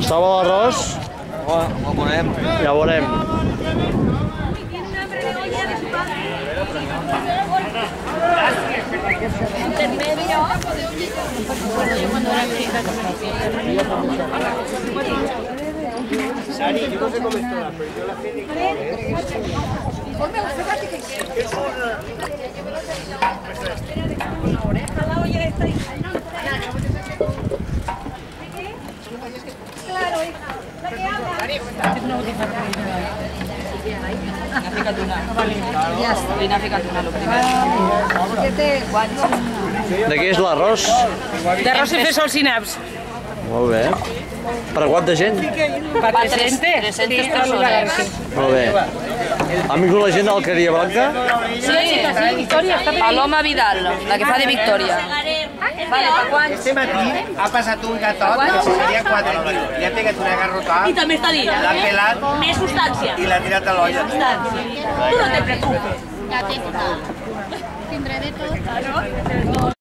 Estava l'arròs? Ho veurem. Ja ho veurem. Sari, yo no sé cómo está, pero yo la sé de N'ha ficat una. Li n'ha ficat una, el primer. De què és l'arròs? D'arròs i fer solsinaps. Molt bé. Per a quanta gent? Per 300 persones. Molt bé. Ha vingut la gent d'Alqueria Blanca? Sí, Paloma Vidal, la que fa de Victòria. Vale, per quants? Este matí ha passat un gatot que seria 4 quilos. Li ha pegat una garrotada, I també està dit. l'ha pelat Més substància. i l'ha tirat a l'olla. Tu no te preocupes. Ja tindré de tot.